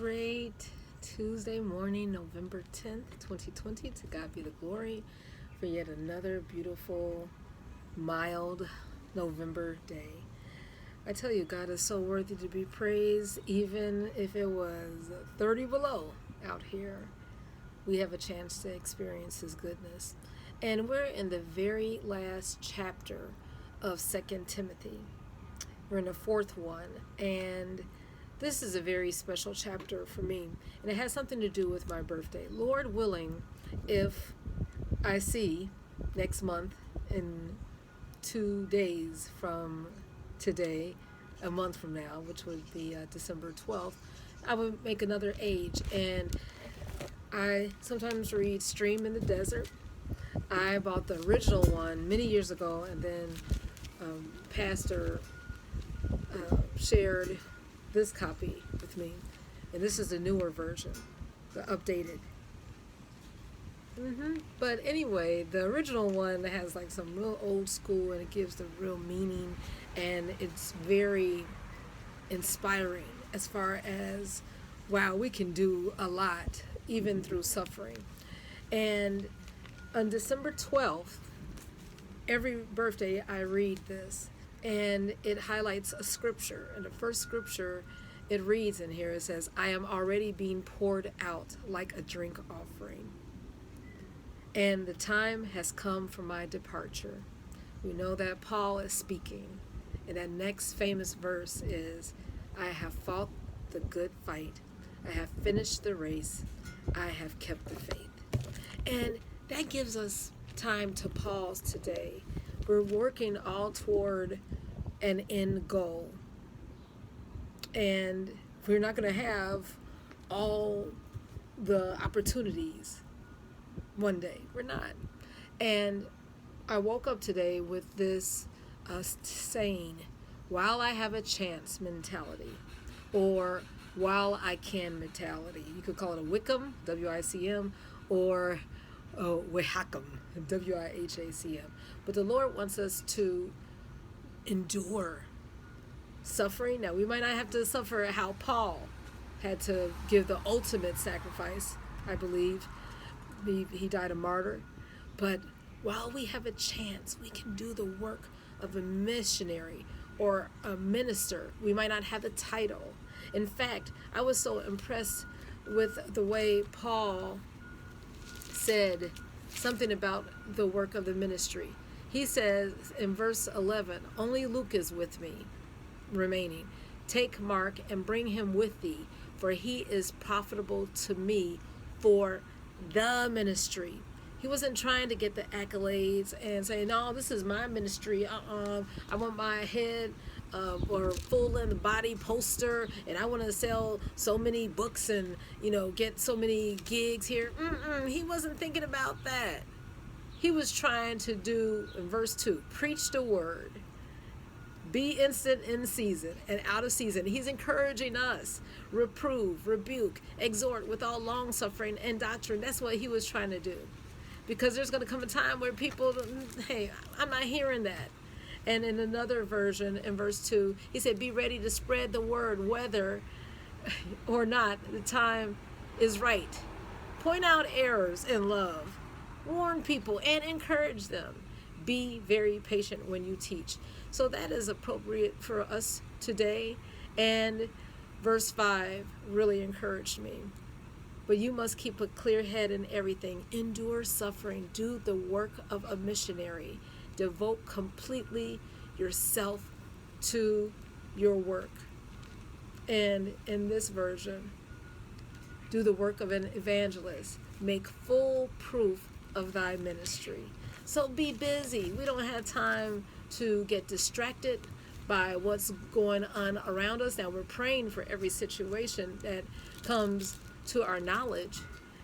Great Tuesday morning, November 10th, 2020. To God be the glory for yet another beautiful, mild November day. I tell you, God is so worthy to be praised, even if it was 30 below out here. We have a chance to experience His goodness. And we're in the very last chapter of 2 Timothy. We're in the fourth one, and this is a very special chapter for me, and it has something to do with my birthday. Lord willing, if I see next month in 2 days from today, a month from now, which would be December 12th, I would make another age. And I sometimes read Stream in the Desert. I bought the original one many years ago, and then Pastor shared this copy with me, and this is the newer version, the updated. But anyway, the original one has like some real old school, and it gives the real meaning, and it's very inspiring as far as, wow, we can do a lot even through suffering. And on December 12th, every birthday I read this, and it highlights a scripture. And the first scripture it reads in here, it says, I am already being poured out like a drink offering, and the time has come for my departure. We know that Paul is speaking, and that next famous verse is, I have fought the good fight, I have finished the race, I have kept the faith. And that gives us time to pause today. We're working all toward an end goal. And we're not going to have all the opportunities one day. We're not. And I woke up today with this saying, while I have a chance mentality, or while I can mentality. You could call it a Wickham, W-I-C-M, or Wihackum, W-I-H-A-C-M. But the Lord wants us to endure suffering. Now, we might not have to suffer how Paul had to give the ultimate sacrifice, I believe. He died a martyr. But while we have a chance, we can do the work of a missionary or a minister. We might not have the title. In fact, I was so impressed with the way Paul said something about the work of the ministry. He says in verse 11, only Luke is with me, remaining. Take Mark and bring him with thee, for he is profitable to me for the ministry. He wasn't trying to get the accolades and say, no, this is my ministry. I want my head or full-length body poster, and I want to sell so many books and, get so many gigs here. He wasn't thinking about that. He was trying to do, in verse 2, preach the word, be instant in season and out of season. He's encouraging us, reprove, rebuke, exhort with all long-suffering and doctrine. That's what he was trying to do. Because there's going to come a time where people, hey, I'm not hearing that. And in another version, in verse 2, he said, be ready to spread the word, whether or not the time is right. Point out errors in love. Warn people and encourage them. Be very patient when you teach. So that is appropriate for us today. And verse 5 really encouraged me. But you must keep a clear head in everything. Endure suffering. Do the work of a missionary. Devote completely yourself to your work. And in this version, do the work of an evangelist. Make full proof of thy ministry. So be busy. We don't have time to get distracted by what's going on around us. Now, we're praying for every situation that comes to our knowledge,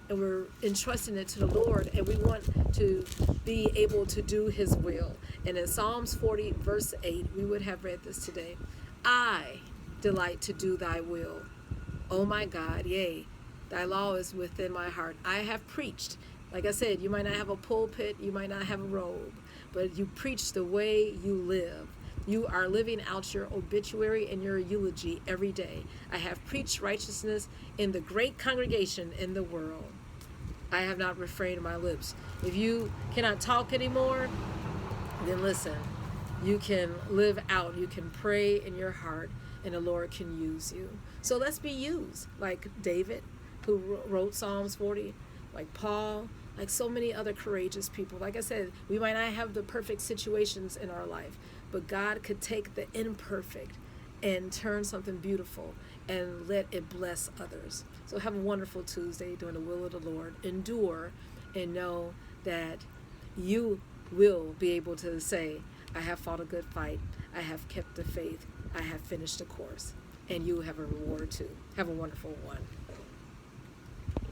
and we're entrusting it to the Lord, and we want to be able to do his will. And in Psalms 40 verse 8, we would have read this today. I delight to do thy will, O my God, yea, thy law is within my heart. I have preached. Like I said, you might not have a pulpit, you might not have a robe, but you preach the way you live. You are living out your obituary and your eulogy every day. I have preached righteousness in the great congregation in the world. I have not refrained my lips. If you cannot talk anymore, then listen. You can live out. You can pray in your heart, and the Lord can use you. So let's be used, like David, who wrote Psalms 40, like Paul, like so many other courageous people. Like I said, we might not have the perfect situations in our life, but God could take the imperfect and turn something beautiful and let it bless others. So have a wonderful Tuesday doing the will of the Lord. Endure and know that you will be able to say, I have fought a good fight. I have kept the faith. I have finished the course. And you have a reward too. Have a wonderful one.